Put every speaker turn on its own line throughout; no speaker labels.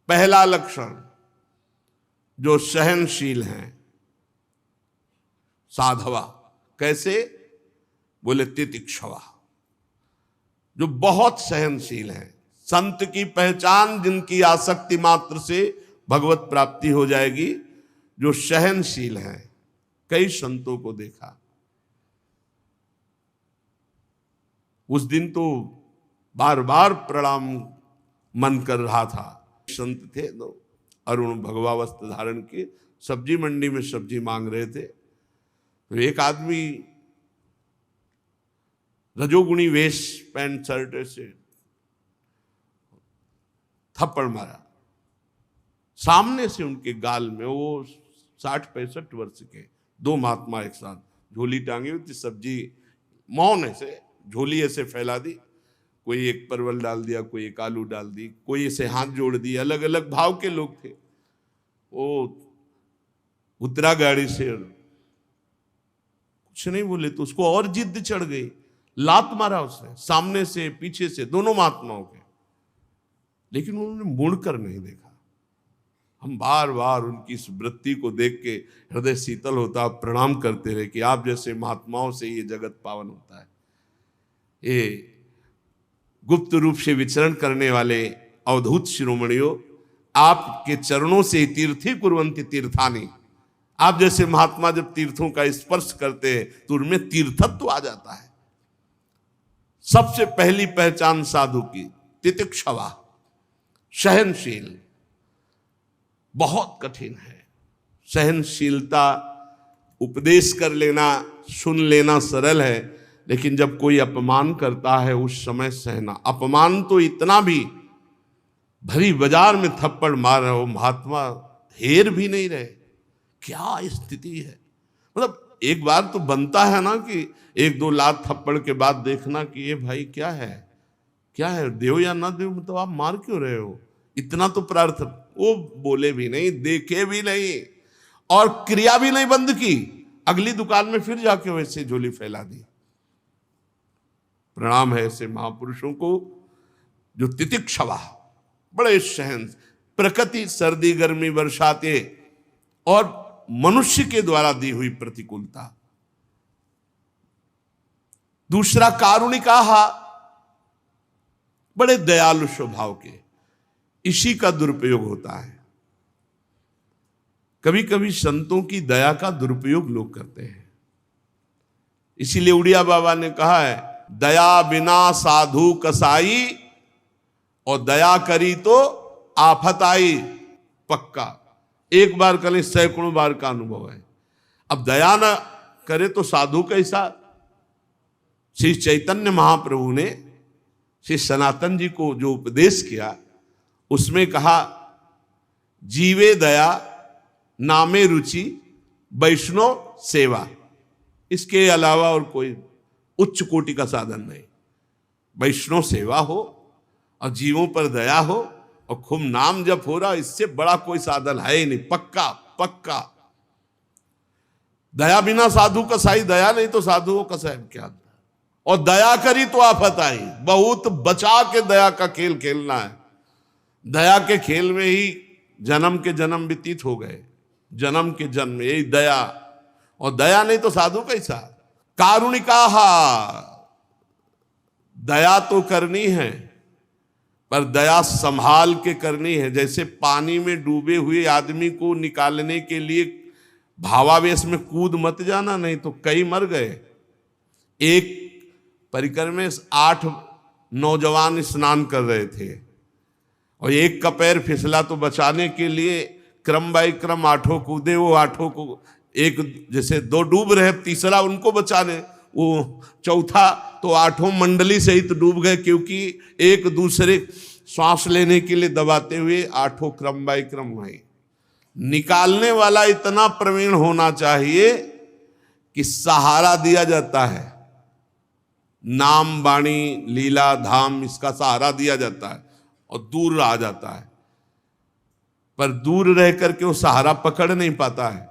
पहला लक्षण, जो सहनशील हैं, साधवा। कैसे? बोले तितिक्षवा, जो बहुत सहनशील हैं। संत की पहचान जिनकी आसक्ति मात्र से भगवत प्राप्ति हो जाएगी, जो सहनशील हैं। कई संतों को देखा, उस दिन तो बार बार प्रणाम मन कर रहा था। संत थे तो अरुण भगवा वस्त्र धारण के सब्जी मंडी में सब्जी मांग रहे थे, तो एक आदमी रजोगुणी वेश, पैंट शर्ट से थप्पड़ मारा सामने से उनके गाल में। वो 60-65 वर्ष के दो महात्मा एक साथ, झोली टांगी हुई थी, सब्जी मौन ऐसे झोली ऐसे फैला दी, कोई एक परवल डाल दिया, कोई एक आलू डाल दी, कोई ऐसे हाथ जोड़ दिए। अलग अलग भाव के लोग थे। वो उतरा गाड़ी से, कुछ नहीं बोले तो उसको और जिद चढ़ गई, लात मारा उसने सामने से पीछे से, दोनों महात्माओं के। लेकिन उन्होंने मुड़कर नहीं देखा। हम बार बार उनकी इस वृत्ति को देख के हृदय शीतल होता, प्रणाम करते रहे कि आप जैसे महात्माओं से ये जगत पावन होता है। ये गुप्त रूप से विचरण करने वाले अवधूत शिरोमणियों, आपके चरणों से तीर्थी कुर्वन्ति तीर्थानि। आप जैसे महात्मा जब तीर्थों का स्पर्श करते हैं तो उनमें तीर्थत्व आ जाता है। सबसे पहली पहचान साधु की तितिक्षवा, सहनशील। बहुत कठिन है सहनशीलता। उपदेश कर लेना, सुन लेना सरल है, लेकिन जब कोई अपमान करता है उस समय सहना। अपमान तो इतना भी, भरी बाजार में थप्पड़ मार रहे हो, महात्मा हेर भी नहीं रहे। क्या स्थिति है। मतलब एक बार तो बनता है ना कि एक दो लात थप्पड़ के बाद देखना कि ये भाई क्या है, क्या है, देव या ना देव, मतलब आप मार क्यों रहे हो। इतना तो प्रार्थना। वो बोले भी नहीं, देखे भी नहीं, और क्रिया भी नहीं बंद की। अगली दुकान में फिर जाके वैसे झोली फैला दी। प्रणाम है ऐसे महापुरुषों को जो तितिक्षवा, बड़े सहन। प्रकृति सर्दी गर्मी बरसाते और मनुष्य के द्वारा दी हुई प्रतिकूलता। दूसरा कारुणिकाहा, बड़े दयालु स्वभाव के। इसी का दुरुपयोग होता है। कभी कभी संतों की दया का दुरुपयोग लोग करते हैं। इसीलिए उड़िया बाबा ने कहा है, दया बिना साधु कसाई, और दया करी तो आफत आई। पक्का, एक बार करें सैकड़ों बार का अनुभव है। अब दया न करे तो साधु कैसा। श्री चैतन्य महाप्रभु ने श्री सनातन जी को जो उपदेश किया, उसमें कहा, जीवे दया नामे रुचि वैष्णव सेवा। इसके अलावा और कोई उच्च कोटि का साधन नहीं। वैष्णव सेवा हो और जीवों पर दया हो और खूब नाम जप हो रहा, इससे बड़ा कोई साधन है ही नहीं। पक्का पक्का। दया बिना साधु कसाई, दया नहीं तो साधु को कसाई क्या। और दया करी तो आफत आई। बहुत बचा के दया का खेल खेलना है। दया के खेल में ही जन्म के जन्म व्यतीत हो गए। जन्म के जन्म यही दया, और दया नहीं तो साधु कैसा। कारुणिकाहा, दया तो करनी है पर दया संभाल के करनी है। जैसे पानी में डूबे हुए आदमी को निकालने के लिए भावावेश में कूद मत जाना, नहीं तो कई मर गए। एक परिकर में 8 नौजवान स्नान कर रहे थे और एक का पैर फिसला, तो बचाने के लिए क्रम बाई क्रम 8 कूदे। वो 8 को एक जैसे 2 डूब रहे, तीसरा उनको बचाने, वो चौथा तो 8 मंडली सहित डूब गए, क्योंकि एक दूसरे श्वास लेने के लिए दबाते हुए 8 क्रम बाई क्रम हुए। निकालने वाला इतना प्रवीण होना चाहिए कि सहारा दिया जाता है। नाम वाणी लीला धाम, इसका सहारा दिया जाता है और दूर आ जाता है। पर दूर रह करके वो सहारा पकड़ नहीं पाता है,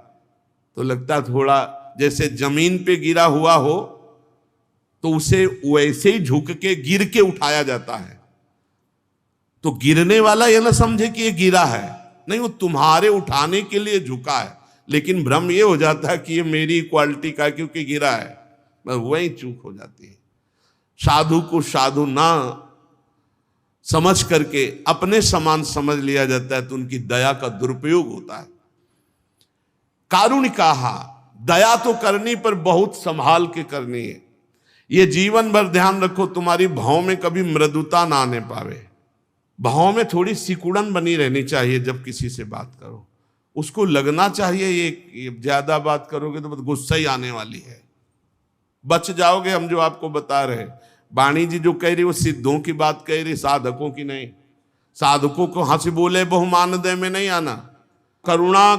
तो लगता है थोड़ा जैसे जमीन पे गिरा हुआ हो तो उसे वैसे ही झुक के गिर के उठाया जाता है। तो गिरने वाला यह ना समझे कि ये गिरा है, नहीं, वो तुम्हारे उठाने के लिए झुका है, लेकिन भ्रम ये हो जाता है कि ये मेरी क्वालिटी का क्योंकि गिरा है, बस वही चूक हो जाती है। साधु को साधु ना समझ करके अपने समान समझ लिया जाता है तो उनकी दया का दुरुपयोग होता है। कारुणिकाहा, दया तो करनी पर बहुत संभाल के करनी है। ये जीवन भर ध्यान रखो तुम्हारी भाव में कभी मृदुता ना आने पावे। भाव में थोड़ी सिकुड़न बनी रहनी चाहिए। जब किसी से बात करो उसको लगना चाहिए ये ज्यादा बात करोगे तो गुस्सा ही आने वाली है, बच जाओगे। हम जो आपको बता रहे, वाणी जी जो कह रही वो सिद्धों की बात कह रही, साधकों की नहीं। साधकों को हंस बोले बहुमान दे में नहीं आना। करुणा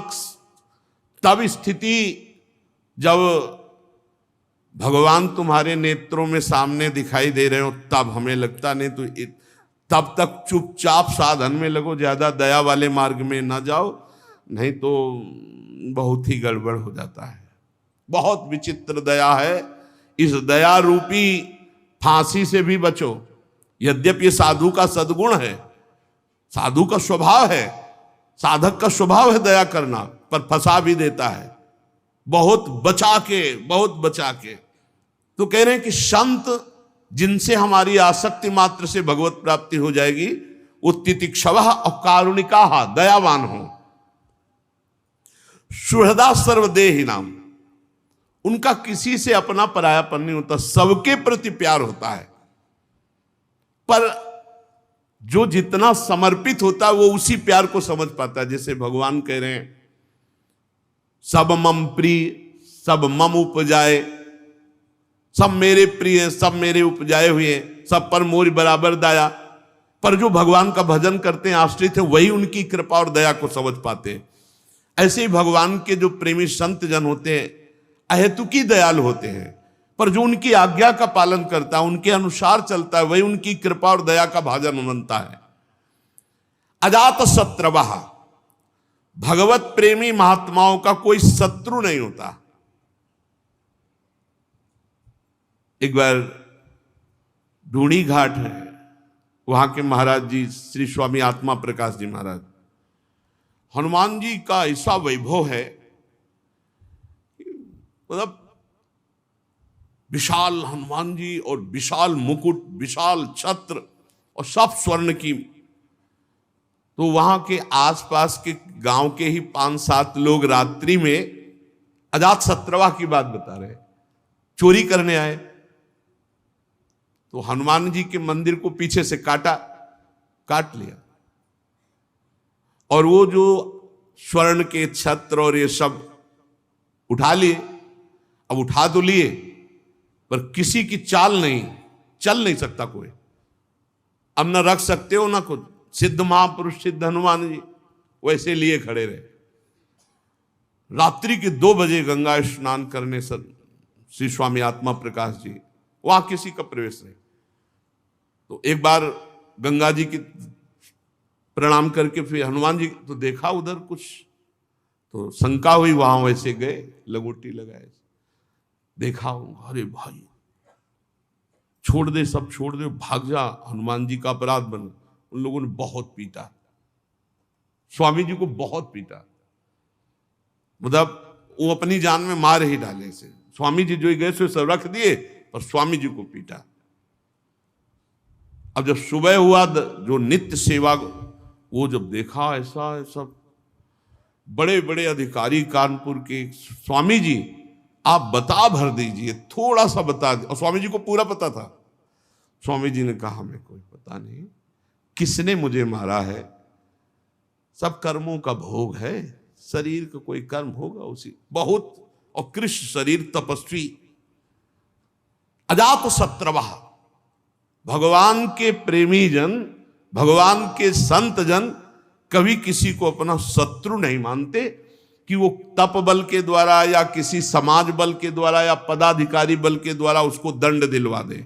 तब स्थिति जब भगवान तुम्हारे नेत्रों में सामने दिखाई दे रहे हो तब हमें लगता, नहीं तो तब तक चुपचाप साधन में लगो, ज्यादा दया वाले मार्ग में ना जाओ, नहीं तो बहुत ही गड़बड़ हो जाता है। बहुत विचित्र दया है। इस दया रूपी फांसी से भी बचो। यद्यपि ये साधु का सद्गुण है, साधु का स्वभाव है, साधक का स्वभाव है दया करना, पर फंसा भी देता है। बहुत बचा के तो कह रहे हैं कि संत जिनसे हमारी आसक्ति मात्र से भगवत प्राप्ति हो जाएगी वो तितिक्षवः और कारुणिकाः, दयावान हो। सुहृदा सर्वदेहि नाम, उनका किसी से अपना परायापन नहीं होता, सबके प्रति प्यार होता है। पर जो जितना समर्पित होता है वो उसी प्यार को समझ पाता है। जैसे भगवान कह रहे हैं सब मम प्रिय सब मम उपजाए, सब मेरे प्रिय सब मेरे उपजाए हुए, सब पर मोर बराबर दया। पर जो भगवान का भजन करते हैं, आश्रित है, वही उनकी कृपा और दया को समझ पाते हैं। ऐसे ही भगवान के जो प्रेमी संत जन होते हैं अहेतुकी दयालु होते हैं, पर जो उनकी आज्ञा का पालन करता है, उनके अनुसार चलता है, वही उनकी कृपा और दया का भाजन बनता है। अजात शत्रवः, भगवत प्रेमी महात्माओं का कोई शत्रु नहीं होता। एक बार ढूंढी घाट है, वहां के महाराज जी श्री स्वामी आत्मा प्रकाश जी महाराज, हनुमान जी का ऐसा वैभव है, मतलब विशाल हनुमान जी और विशाल मुकुट, विशाल छत्र और सब स्वर्ण की। तो वहां के आसपास के गांव के ही 5-7 लोग रात्रि में अजात शत्रवा की बात बता रहे, चोरी करने आए। तो हनुमान जी के मंदिर को पीछे से काट लिया, और वो जो स्वर्ण के छत्र और ये सब उठा लिए। अब उठा तो लिए, पर किसी की चाल नहीं, चल नहीं सकता कोई। अब ना रख सकते हो ना कुछ। सिद्ध महापुरुष सिद्ध हनुमान जी वैसे लिए खड़े रहे। रात्रि के 2 बजे गंगा स्नान करने सर श्री स्वामी आत्मा प्रकाश जी, वहां किसी का प्रवेश नहीं। तो एक बार गंगा जी की प्रणाम करके फिर हनुमान जी तो देखा उधर कुछ, तो शंका हुई, वहां वैसे गए, लगोटी लगाए, देखा, अरे भाई छोड़ दे, सब छोड़ दे, भाग जा, हनुमान जी का अपराध बन। उन लोगों ने बहुत पीटा, स्वामी जी को बहुत पीटा, मतलब वो अपनी जान में मार ही डाले से। स्वामी जी जो गए सो सब रख दिए, पर स्वामी जी को पीटा। अब जब सुबह हुआ, जो नित्य सेवा, वो जब देखा ऐसा सब बड़े बड़े अधिकारी कानपुर के, स्वामी जी आप बता भर दीजिए, थोड़ा सा बता दीजिए। और स्वामी जी को पूरा पता था। स्वामी जी ने कहा हमें कोई पता नहीं किसने मुझे मारा है, सब कर्मों का भोग है, शरीर का कोई कर्म होगा उसी, बहुत और कृष्ण शरीर तपस्वी। अजात शत्रवः, भगवान के प्रेमी जन, भगवान के संत जन कभी किसी को अपना शत्रु नहीं मानते कि वो तप बल के द्वारा या किसी समाज बल के द्वारा या पदाधिकारी बल के द्वारा उसको दंड दिलवा दे।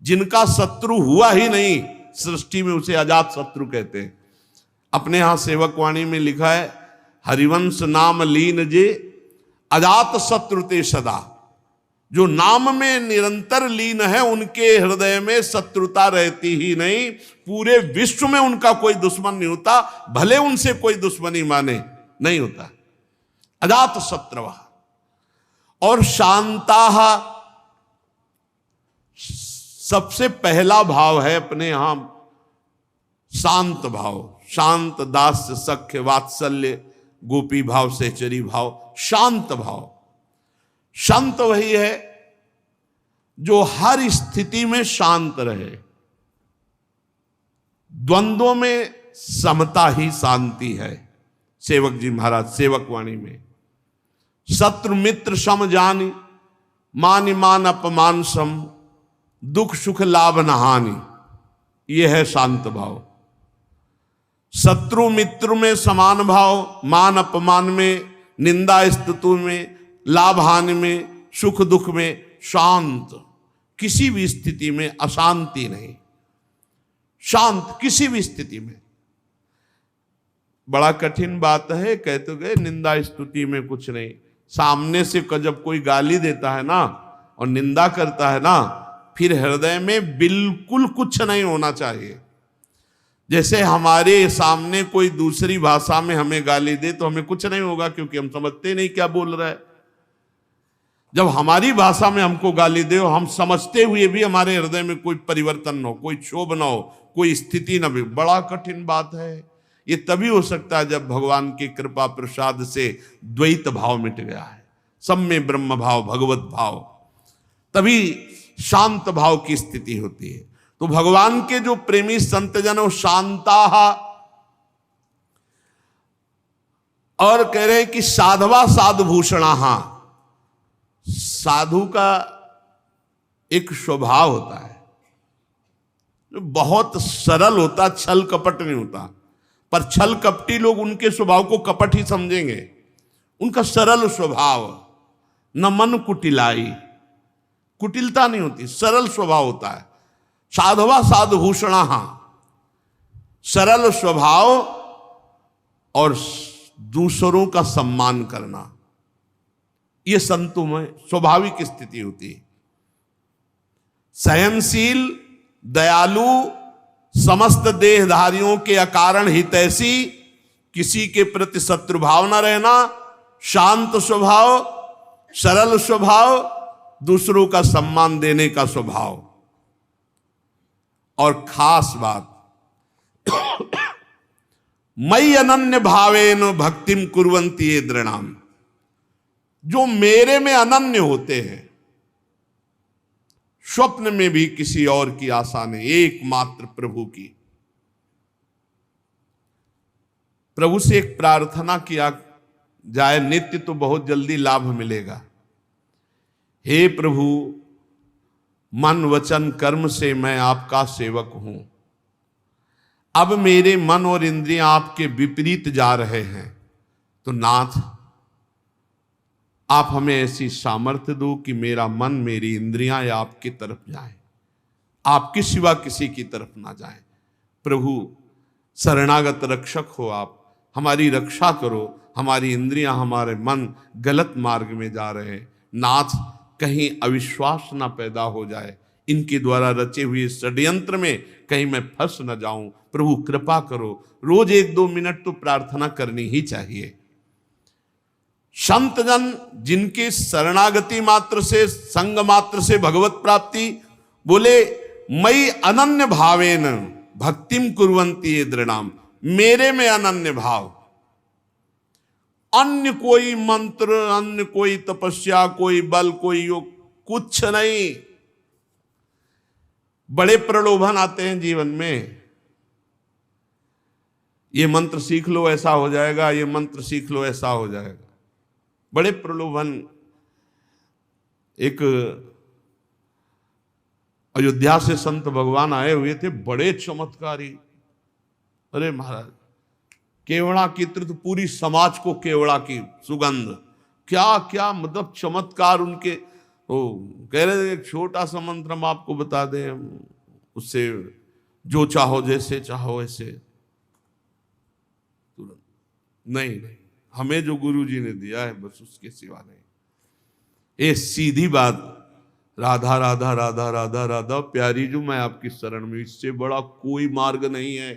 जिनका शत्रु हुआ ही नहीं सृष्टि में, उसे अजात शत्रु कहते हैं। अपने यहां सेवक वाणी में लिखा है, हरिवंश नाम लीन जे अजात शत्रु ते सदा। जो नाम में निरंतर लीन है उनके हृदय में शत्रुता रहती ही नहीं, पूरे विश्व में उनका कोई दुश्मन नहीं होता, भले उनसे कोई दुश्मनी माने नहीं होता। अजात शत्रव और शांताः, सबसे पहला भाव है अपने यहां शांत भाव, शांत, दास्य, सख्य, वात्सल्य, गोपी भाव, सहचरी भाव, शांत भाव। शांत वही है जो हर स्थिति में शांत रहे। द्वंद्वों में समता ही शांति है। सेवक जी महाराज सेवक वाणी में, शत्रु मित्र सम जानी, मान मान अपमान सम, दुख सुख लाभ न हानि, यह है शांत भाव। शत्रु मित्र में समान भाव, मान अपमान में, निंदा स्तुति में, लाभ हानि में, सुख दुख में शांत, किसी भी स्थिति में अशांति नहीं, शांत किसी भी स्थिति में। बड़ा कठिन बात है, कहते गए निंदा स्तुति में कुछ नहीं, सामने से जब कोई गाली देता है ना और निंदा करता है ना, फिर हृदय में बिल्कुल कुछ नहीं होना चाहिए। जैसे हमारे सामने कोई दूसरी भाषा में हमें गाली दे तो हमें कुछ नहीं होगा, क्योंकि हम समझते नहीं क्या बोल रहा है। जब हमारी भाषा में हमको गाली दे और हम समझते हुए भी हमारे हृदय में कोई परिवर्तन न हो, कोई क्षोभ न हो, कोई स्थिति न भी, बड़ा कठिन बात है। ये तभी हो सकता है जब भगवान की कृपा प्रसाद से द्वैत भाव मिट गया है, सब में ब्रह्म भाव, भगवत भाव, तभी शांत भाव की स्थिति होती है। तो भगवान के जो प्रेमी संतजन वो शांताः, और कह रहे हैं कि साधवा साधुभूषणाः, साधु का एक स्वभाव होता है जो बहुत सरल होता, छल कपट नहीं होता। पर छल कपटी लोग उनके स्वभाव को कपट ही समझेंगे। उनका सरल स्वभाव, न मन कुटिलाई, कुटिलता नहीं होती, सरल स्वभाव होता है। साधवा साधुभूषणाः, सरल स्वभाव और दूसरों का सम्मान करना, ये संतों में स्वाभाविक स्थिति होती है। संयमशील, दयालु, समस्त देहधारियों के अकारण हितैषी, किसी के प्रति शत्रुभाव न रहना, शांत स्वभाव, सरल स्वभाव, दूसरों का सम्मान देने का स्वभाव। और खास बात, मयि अनन्य भावेन भक्तिम कुर्वन्ति ये दृणाम, जो मेरे में अनन्य होते हैं, स्वप्न में भी किसी और की आशा नहीं, एकमात्र प्रभु की। प्रभु से एक प्रार्थना किया जाए नित्य तो बहुत जल्दी लाभ मिलेगा। हे प्रभु, मन वचन कर्म से मैं आपका सेवक हूं, अब मेरे मन और इंद्रियां आपके विपरीत जा रहे हैं, तो नाथ आप हमें ऐसी सामर्थ्य दो कि मेरा मन, मेरी इंद्रियां आपकी तरफ जाएं, आपके सिवा किसी की तरफ ना जाएं। प्रभु शरणागत रक्षक हो, आप हमारी रक्षा करो, हमारी इंद्रियां, हमारे मन गलत मार्ग में जा रहे हैं। नाथ, कहीं अविश्वास ना पैदा हो जाए, इनके द्वारा रचे हुए षड्यंत्र में कहीं मैं फंस न जाऊं। प्रभु कृपा करो। रोज 1-2 मिनट तो प्रार्थना करनी ही चाहिए। संत जन जिनके शरणागति मात्र से, संग मात्र से भगवत प्राप्ति, बोले मयि अनन्य भावेन भक्तिम कुर्वन्ति ये दृणाम, मेरे में अनन्य भाव, अन्य कोई मंत्र, अन्य कोई तपस्या, कोई बल, कोई योग, कुछ नहीं। बड़े प्रलोभन आते हैं जीवन में, ये मंत्र सीख लो ऐसा हो जाएगा, ये मंत्र सीख लो ऐसा हो जाएगा, बड़े प्रलोभन। एक अयोध्या से संत भगवान आए हुए थे, बड़े चमत्कारी। अरे महाराज, केवड़ा की तीर्थ, पूरी समाज को केवड़ा की सुगंध, क्या क्या मतलब चमत्कार उनके। तो कह रहे थे एक छोटा सा मंत्र हम आपको बता दें, उससे जो चाहो जैसे चाहो ऐसे। नहीं, हमें जो गुरु जी ने दिया है बस उसके सिवा नहीं। ये सीधी बात राधा राधा राधा राधा राधा, प्यारी जो मैं आपकी शरण में, इससे बड़ा कोई मार्ग नहीं है।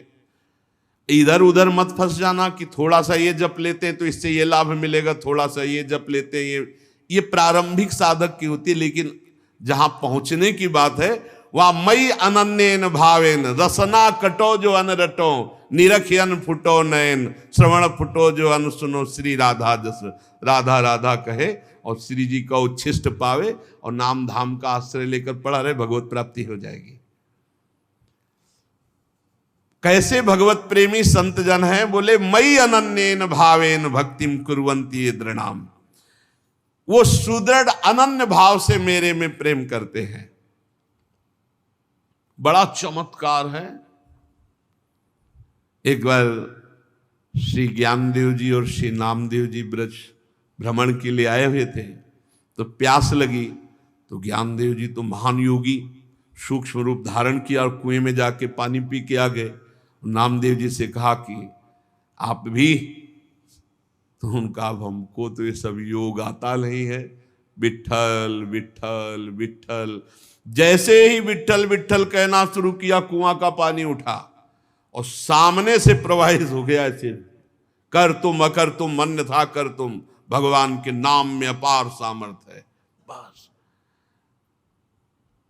इधर उधर मत फंस जाना कि थोड़ा सा ये जप लेते हैं तो इससे ये लाभ मिलेगा, थोड़ा सा ये जप लेते हैं, ये प्रारंभिक साधक की होती है। लेकिन जहां पहुंचने की बात है वहां मई अनन्येन भावेन रसना कटो जो अन रटो, निरखियन फुटो नयन, श्रवण फुटो जो अन सुनो, श्री राधा जस राधा राधा कहे और श्री जी का उच्छिष्ट पावे और नाम धाम का आश्रय लेकर पड़ा रहे, भगवत प्राप्ति हो जाएगी। कैसे भगवत प्रेमी संत जन हैं? बोले मई अनन्येन भावेन भक्तिम कुर्वन्ति ये दृढ़ाम, वो सुदृढ़ अनन्य भाव से मेरे में प्रेम करते हैं। बड़ा चमत्कार है। एक बार श्री ज्ञानदेव जी और श्री नामदेव जी ब्रज भ्रमण के लिए आए हुए थे, तो प्यास लगी, तो ज्ञानदेव जी तो महान योगी, सूक्ष्म रूप धारण किया और कुएं में जाके पानी पी के आ गए। नामदेव जी से कहा कि आप भी, तो उनका अब हमको तो ये सब योग आता नहीं है, विठ्ठल विठ्ठल विठ्ठल। जैसे ही विठ्ठल विठ्ठल कहना शुरू किया, कुआं का पानी उठा और सामने से प्रवाहित हो गया। ऐसे कर तुम अकर तुम अन्यथा कर तुम, भगवान के नाम में अपार सामर्थ्य है। बस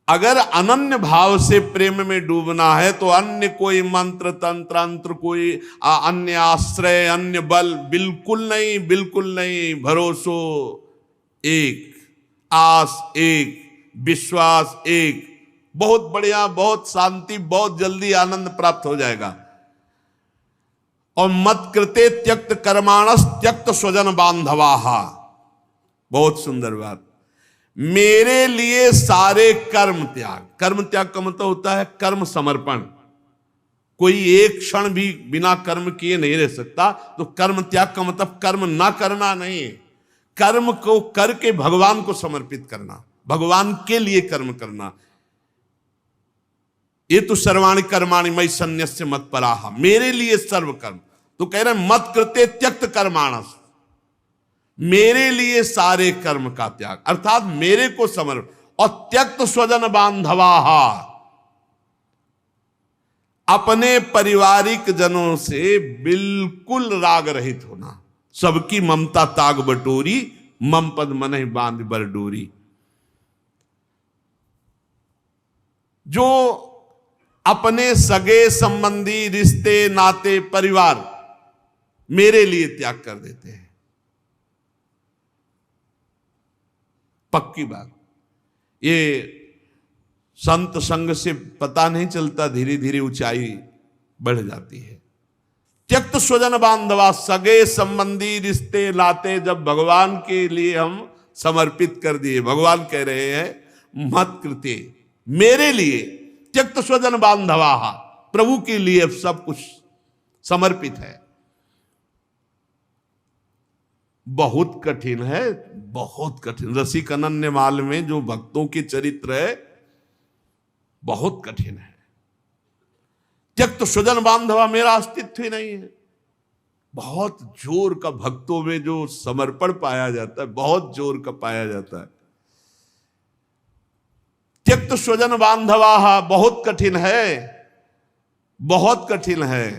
अगर अनन्य भाव से प्रेम में डूबना है तो अन्य कोई मंत्र तंत्र अंत्र, कोई अन्य आश्रय, अन्य बल बिल्कुल नहीं, बिल्कुल नहीं। भरोसो एक, आस एक, विश्वास एक, बहुत बढ़िया, बहुत शांति, बहुत जल्दी आनंद प्राप्त हो जाएगा। और मत कृते त्यक्त कर्माणस त्यक्त स्वजन बांधवाहा, बहुत सुंदर बात। मेरे लिए सारे कर्म त्याग, कर्म त्याग का मतलब होता है कर्म समर्पण। कोई एक क्षण भी बिना कर्म किए नहीं रह सकता, तो कर्म त्याग का मतलब कर्म ना करना नहीं, कर्म को करके भगवान को समर्पित करना, भगवान के लिए कर्म करना। ये तो सर्वाणि कर्माणि मयि सन्न्यस्य मत्पराः, मेरे लिए सर्व कर्म। तो कह रहे मत कृते त्यक्त कर्माणस, मेरे लिए सारे कर्म का त्याग, अर्थात मेरे को समर्पण। और त्यक्त स्वजन बांधवाहा, अपने पारिवारिक जनों से बिल्कुल राग रहित होना। सबकी ममता ताग बटोरी, मम पद मनहि बांध बर डोरी। जो अपने सगे संबंधी, रिश्ते नाते, परिवार मेरे लिए त्याग कर देते हैं, पक्की बात। ये संत संग से पता नहीं चलता, धीरे धीरे ऊंचाई बढ़ जाती है। त्यक्त स्वजन बांधवा, सगे संबंधी, रिश्ते नाते जब भगवान के लिए हम समर्पित कर दिए, भगवान कह रहे हैं मत कृते, मेरे लिए, त्यक्त स्वजन बांधवा, प्रभु के लिए सब कुछ समर्पित है। बहुत कठिन है, बहुत कठिन। रसिक अनन्य माल में जो भक्तों के चरित्र है बहुत कठिन है। त्यक्त स्वजन बांधवा, मेरा अस्तित्व ही नहीं है। बहुत जोर का भक्तों में जो समर्पण पाया जाता है, बहुत जोर का पाया जाता है। त्यक्त स्वजन बांधवा बहुत कठिन है, बहुत कठिन है।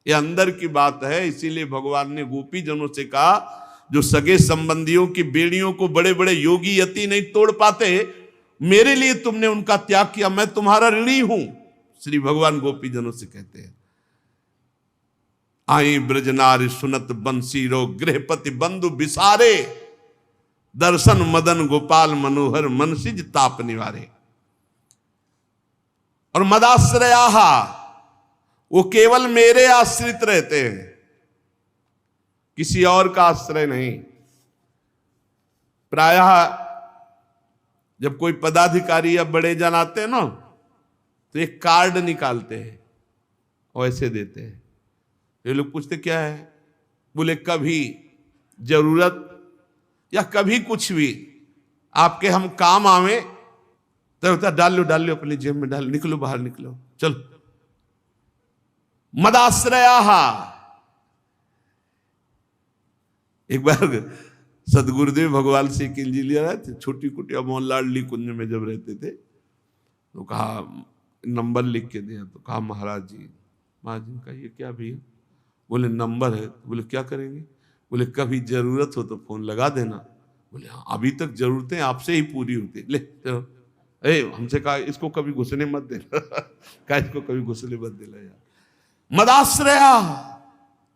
ये अंदर की बात है। इसीलिए भगवान ने गोपी जनों से कहा, जो सगे संबंधियों की बेड़ियों को बड़े बड़े योगी यति नहीं तोड़ पाते, मेरे लिए तुमने उनका त्याग किया, मैं तुम्हारा ऋणी हूं। श्री भगवान गोपी जनों से कहते हैं, आई ब्रजनारी सुनत बंसीरो, गृहपति बंधु बिसारे, दर्शन मदन गोपाल मनोहर, मनसिज ताप निवारे। और मदाश्रयाहा, वो केवल मेरे आश्रित रहते हैं, किसी और का आश्रय नहीं। प्रायः जब कोई पदाधिकारी या बड़े जन आते हैं ना, तो एक कार्ड निकालते हैं और ऐसे देते हैं। ये लोग पूछते क्या है, बोले कभी जरूरत या कभी कुछ भी आपके हम काम आवे तो होता, डाल लो अपनी जेब में, डाल, निकलो बाहर, निकलो, चलो। मदाश्रया। एक बार सदगुरुदेव भगवान से के लिए ले रहे थे, छोटी कुटिया मोहन लाडली कुंज में जब रहते थे, तो कहा नंबर लिख के दिया, तो कहा महाराज जी का ये क्या भैया? बोले नंबर है। तो बोले क्या करेंगे? बोले कभी जरूरत हो तो फोन लगा देना। बोले हाँ, अभी तक जरूरतें आपसे ही पूरी होती। ले चलो, हमसे कहा इसको कभी घुसने मत देना कहा इसको कभी घुसने मत देना यार। मदाश्रया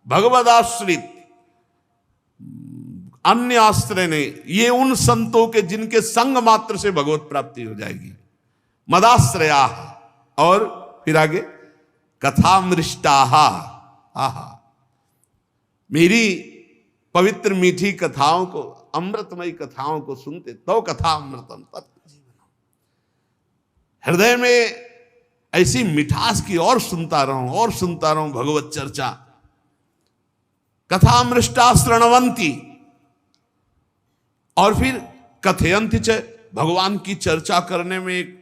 भगवदाश्रित, अन्य आश्रय नहीं, ये उन संतों के जिनके संग मात्र से भगवत प्राप्ति हो जाएगी। मदाश्रया, और फिर आगे कथामृष्टाहा, आहा, मेरी पवित्र मीठी कथाओं को, अमृतमयी कथाओं को सुनते तो कथा अमृतम तत् जीवनम, हृदय में ऐसी मिठास की और सुनता रहूं भगवत चर्चा। कथामृष्टा श्रणवंती, और फिर कथयंती च, भगवान की चर्चा करने में एक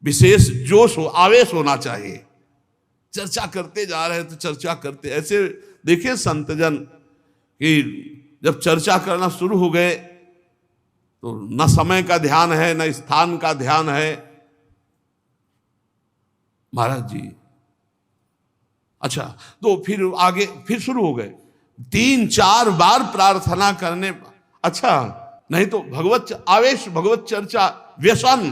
विशेष जोश हो, आवेश होना चाहिए। चर्चा करते जा रहे तो चर्चा करते, ऐसे देखिए संतजन कि जब चर्चा करना शुरू हो गए तो न समय का ध्यान है न स्थान का ध्यान है। महाराज जी अच्छा, तो फिर आगे फिर शुरू हो गए, 3-4 बार प्रार्थना करने, अच्छा नहीं तो भगवत आवेश, भगवत चर्चा व्यसन,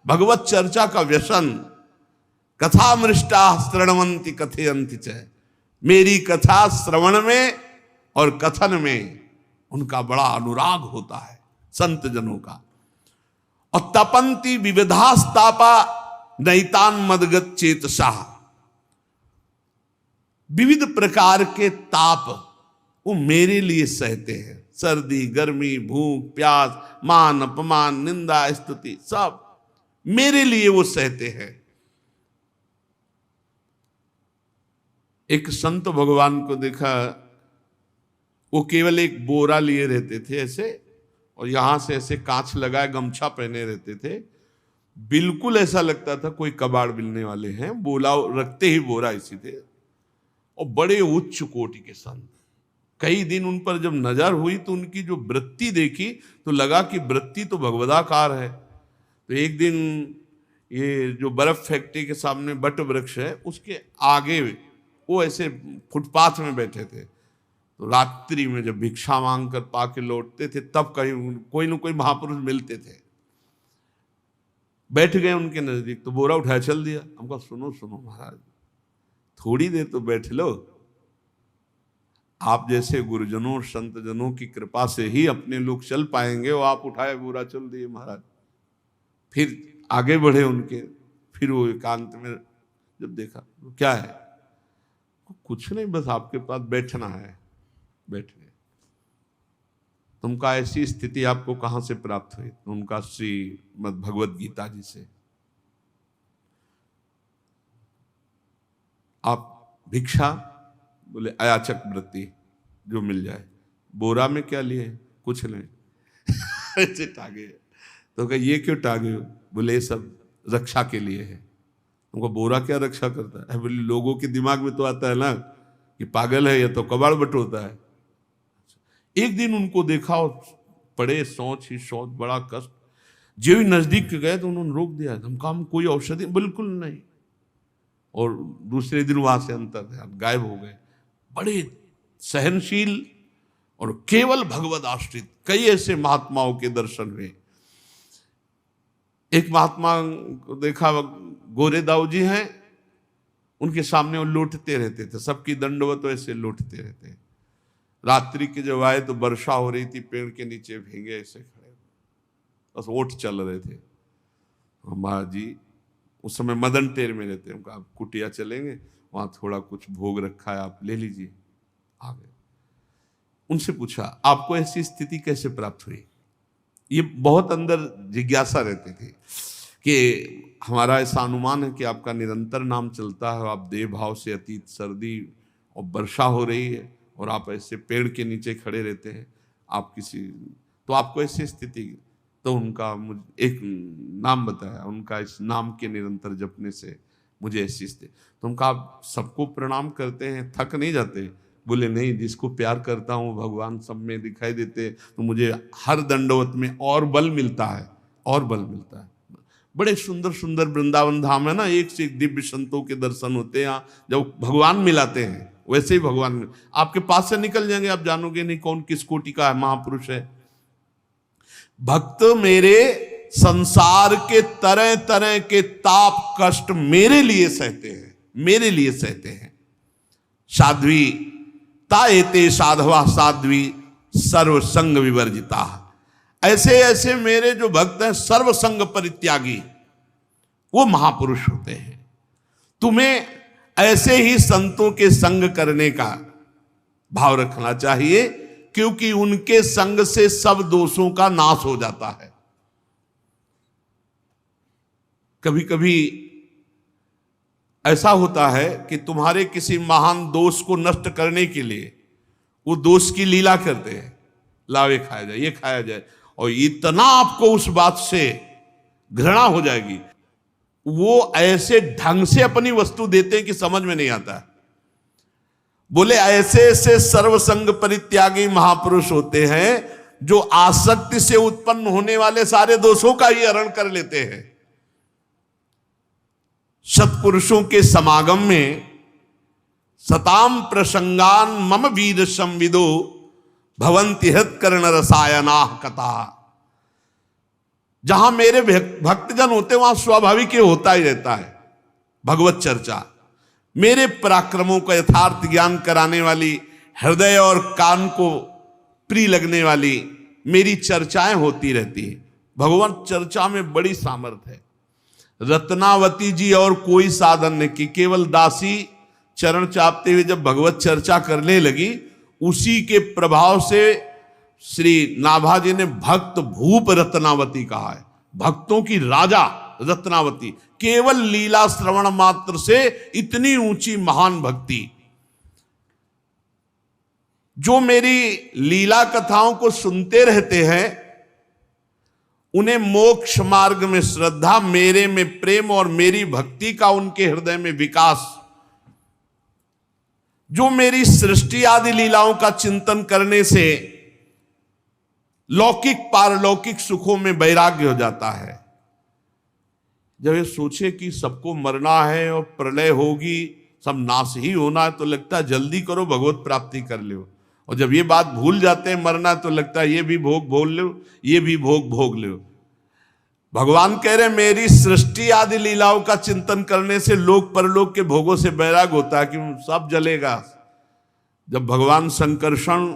भगवत चर्चा का व्यसन। कथामृष्टा श्रणवंती कथयंती च, मेरी कथा श्रवण में और कथन में उनका बड़ा अनुराग होता है संत जनों का। और तपंती विविधास्तापा नैतान मदगत चेतसा, विविध प्रकार के ताप वो मेरे लिए सहते हैं, सर्दी गर्मी भूख प्यास मान अपमान निंदा स्तुति सब मेरे लिए वो सहते हैं। एक संत भगवान को देखा, वो केवल एक बोरा लिए रहते थे ऐसे, और यहां से ऐसे कांच लगाए गमछा पहने रहते थे, बिल्कुल ऐसा लगता था कोई कबाड़ मिलने वाले हैं, बोला रखते ही बोरा इसी थे, और बड़े उच्च कोटि के संत। कई दिन उन पर जब नजर हुई तो उनकी जो वृत्ति देखी तो लगा कि वृत्ति तो भगवदाकार है। तो एक दिन ये जो बर्फ फैक्ट्री के सामने बट वृक्ष है उसके आगे वो ऐसे फुटपाथ में बैठे थे, तो रात्रि में जब भिक्षा मांग कर पाके लौटते थे तब कहीं कोई न कोई महापुरुष मिलते थे, बैठ गए उनके नजदीक, तो बोरा उठाया चल दिया। हमको सुनो सुनो महाराज, थोड़ी देर तो बैठ लो, आप जैसे गुरुजनों संत जनों की कृपा से ही अपने लोग चल पाएंगे, वो आप उठाए बोरा चल दिए महाराज। फिर आगे बढ़े उनके, फिर वो एकांत में जब देखा तो क्या है, कुछ नहीं, बस आपके पास बैठना है, बैठ गए। तुमका ऐसी स्थिति आपको कहां से प्राप्त हुई? तो उनका श्रीमद् भगवद गीता जी से। आप भिक्षा, बोले अयाचक वृत्ति जो मिल जाए। बोरा में क्या लिए? कुछ नहीं ऐसे टागे। तो कहा ये क्यों टागे हो? बोले ये सब रक्षा के लिए है। उनको बोरा क्या रक्षा करता है? बोले लोगों के दिमाग में तो आता है ना कि पागल है, ये तो कबाड़ बटोरता है। एक दिन उनको देखा और पड़े सोच ही सोच, बड़ा कष्ट। जो ही नजदीक गए तो उन्होंने रोक दिया, हम काम कोई औषधि? बिल्कुल नहीं। और दूसरे दिन वहां से अंतर गायब हो गए। बड़े सहनशील और केवल भगवद आश्रित कई ऐसे महात्माओं के दर्शन हुए। एक महात्मा को देखा, गोरे दाऊ जी हैं, उनके सामने वो लौटते रहते थे, सबकी दंडवत ऐसे लौटते रहते। रात्रि के जब आए तो वर्षा हो रही थी, पेड़ के नीचे भीगे ऐसे खड़े, बस ओट चल रहे थे। महाराज जी उस समय मदन टेर में रहते हैं, आप कुटिया चलेंगे, वहां थोड़ा कुछ भोग रखा है, आप ले लीजिए। आ गए, उनसे पूछा आपको ऐसी स्थिति कैसे प्राप्त हुई? ये बहुत अंदर जिज्ञासा रहती थी कि हमारा ऐसा अनुमान है कि आपका निरंतर नाम चलता है, आप देव भाव से अतीत, सर्दी और वर्षा हो रही है और आप ऐसे पेड़ के नीचे खड़े रहते हैं, आप किसी, तो आपको ऐसी स्थिति? तो उनका मुझे एक नाम बताया, उनका इस नाम के निरंतर जपने से मुझे ऐसी स्थिति। तो उनका आप सबको प्रणाम करते हैं, थक नहीं जाते? बोले नहीं, जिसको प्यार करता हूं भगवान सब में दिखाई देते, तो मुझे हर दंडवत में और बल मिलता है, और बल मिलता है। बड़े सुंदर सुंदर वृंदावन धाम है ना, एक से एक दिव्य संतों के दर्शन होते हैं यहाँ। जब भगवान मिलाते हैं वैसे ही भगवान आपके पास से निकल जाएंगे, आप जानोगे नहीं कौन किस कोटि का है, महापुरुष है। भक्त मेरे संसार के तरह तरह के ताप कष्ट मेरे लिए सहते हैं, मेरे लिए सहते हैं। साध्वी ताएते साधवा साध्वी सर्वसंग विवर्जिता। ऐसे ऐसे मेरे जो भक्त हैं सर्वसंग परित्यागी, वो महापुरुष होते हैं। तुम्हें ऐसे ही संतों के संग करने का भाव रखना चाहिए, क्योंकि उनके संग से सब दोषों का नाश हो जाता है। कभी कभी ऐसा होता है कि तुम्हारे किसी महान दोष को नष्ट करने के लिए वो दोष की लीला करते हैं, लाओ ये खाया जाए, ये खाया जाए, और इतना आपको उस बात से घृणा हो जाएगी, वो ऐसे ढंग से अपनी वस्तु देते हैं कि समझ में नहीं आता। बोले ऐसे ऐसे सर्वसंग परित्यागी महापुरुष होते हैं जो आसक्ति से उत्पन्न होने वाले सारे दोषों का ही हरण कर लेते हैं। सत्पुरुषों के समागम में सताम प्रसंगान मम वीर संविदो भवंति हृत्कर्ण रसायना कथा। जहां मेरे भक्तजन होते वहां स्वाभाविक होता ही रहता है भगवत चर्चा। मेरे पराक्रमों का यथार्थ ज्ञान कराने वाली, हृदय और कान को प्रिय लगने वाली मेरी चर्चाएं होती रहती हैं। भगवत चर्चा में बड़ी सामर्थ्य है। रत्नावती जी और कोई साधन नहीं की, केवल दासी चरण चापते हुए जब भगवत चर्चा करने लगी, उसी के प्रभाव से श्री नाभा जी ने भक्त भूप रत्नावती कहा है। भक्तों की राजा रत्नावती, केवल लीला श्रवण मात्र से इतनी ऊंची महान भक्ति। जो मेरी लीला कथाओं को सुनते रहते हैं, उन्हें मोक्ष मार्ग में श्रद्धा, मेरे में प्रेम और मेरी भक्ति का उनके हृदय में विकास, जो मेरी सृष्टि आदि लीलाओं का चिंतन करने से लौकिक पारलौकिक सुखों में वैराग्य हो जाता है। जब ये सोचे कि सबको मरना है और प्रलय होगी, सब नाश ही होना है, तो लगता है जल्दी करो भगवत प्राप्ति कर लो। और जब ये बात भूल जाते हैं मरना, तो लगता है ये भी भोग भोग लो, ये भी भोग भोग लो। भगवान कह रहे मेरी सृष्टि आदि लीलाओं का चिंतन करने से लोक परलोक के भोगों से वैराग होता है कि सब जलेगा। जब भगवान संकर्षण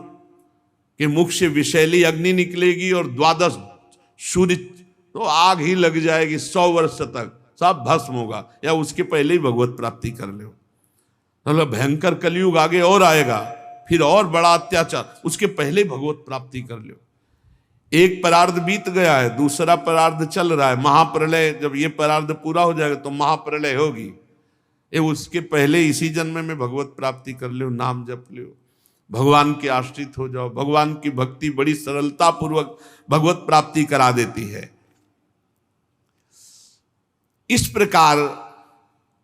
के मुख से विषैली अग्नि निकलेगी और 12 सूर्य, तो आग ही लग जाएगी, 100 वर्ष तक सब भस्म होगा, या उसके पहले ही भगवत प्राप्ति कर लो। मतलब भयंकर कलयुग आगे और आएगा, फिर और बड़ा अत्याचार, उसके पहले भगवत प्राप्ति कर लो। एक परार्ध बीत गया है, दूसरा परार्ध चल रहा है, महाप्रलय। जब ये परार्ध पूरा हो जाएगा तो महाप्रलय होगी। ये उसके पहले इसी जन्म में भगवत प्राप्ति कर लो, नाम जप लो, भगवान के आश्रित हो जाओ। भगवान की भक्ति बड़ी सरलता पूर्वक भगवत प्राप्ति करा देती है। इस प्रकार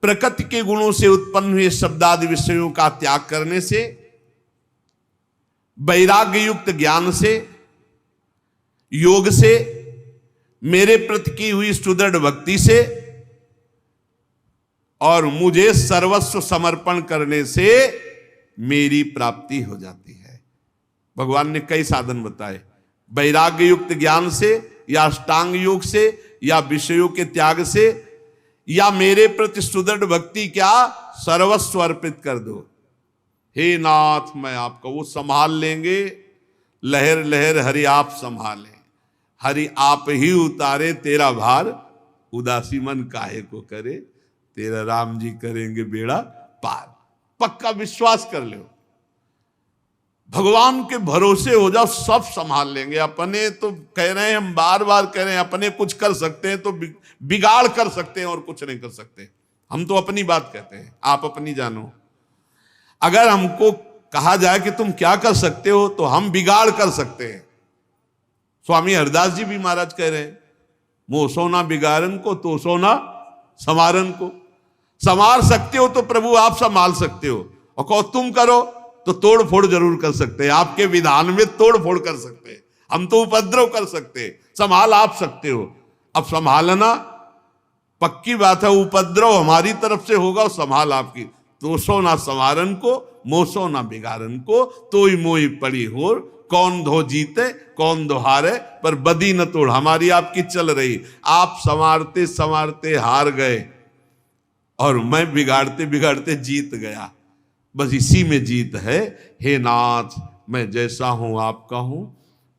प्रकृति के गुणों से उत्पन्न हुए शब्दादि विषयों का त्याग करने से, वैराग्य युक्त ज्ञान से, योग से, मेरे प्रति की हुई सुदृढ़ भक्ति से और मुझे सर्वस्व समर्पण करने से मेरी प्राप्ति हो जाती है। भगवान ने कई साधन बताए, वैराग्य युक्त ज्ञान से, या अष्टांग योग से, या विषयों के त्याग से, या मेरे प्रति सुदृढ़ भक्ति, क्या सर्वस्व अर्पित कर दो। हे नाथ मैं आपका, वो संभाल लेंगे, लहर लहर हरि आप संभालें, हरि आप ही उतारे तेरा भार, उदासी मन काहे को करे, तेरा राम जी करेंगे बेड़ा पार। पक्का विश्वास कर लो, भगवान के भरोसे हो जाओ, सब संभाल लेंगे। अपने तो कह रहे हैं, हम बार बार कह रहे हैं, अपने कुछ कर सकते हैं तो बिगाड़ कर सकते हैं और कुछ नहीं कर सकते। हम तो अपनी बात कहते हैं, आप अपनी जानो। अगर हमको कहा जाए कि तुम क्या कर सकते हो, तो हम बिगाड़ कर सकते हैं। स्वामी हरदास जी भी महाराज कह रहे हैं, मोह सोना बिगाड़न को तो सोना संवारन को। संवार सकते हो तो प्रभु आप संभाल सकते हो, और कहो तुम करो तो तोड़ फोड़ जरूर कर सकते हैं, आपके विधान में तोड़ फोड़ कर सकते हैं। हम तो उपद्रव कर सकते हैं, संभाल आप सकते हो। अब संभालना पक्की बात है, उपद्रव हमारी तरफ से होगा और संभाल आपकी। तो सो ना संवारन को, मोसो ना बिगाड़न को, तोई मोई पड़ी होर, कौन धो जीते कौन दो हारे, पर बदी न तोड़ हमारी आपकी चल रही। आप संवारते संवारते हार गए और मैं बिगाड़ते बिगाड़ते जीत गया, बस इसी में जीत है। हे नाथ, मैं जैसा हूं आपका हूं,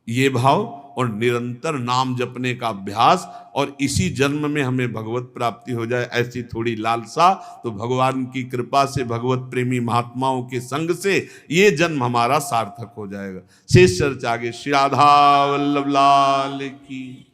ये भाव और निरंतर नाम जपने का अभ्यास, और इसी जन्म में हमें भगवत प्राप्ति हो जाए ऐसी थोड़ी लालसा, तो भगवान की कृपा से, भगवत प्रेमी महात्माओं के संग से ये जन्म हमारा सार्थक हो जाएगा। शेष चर्चा आगे। श्री राधा वल्लभ लाल की।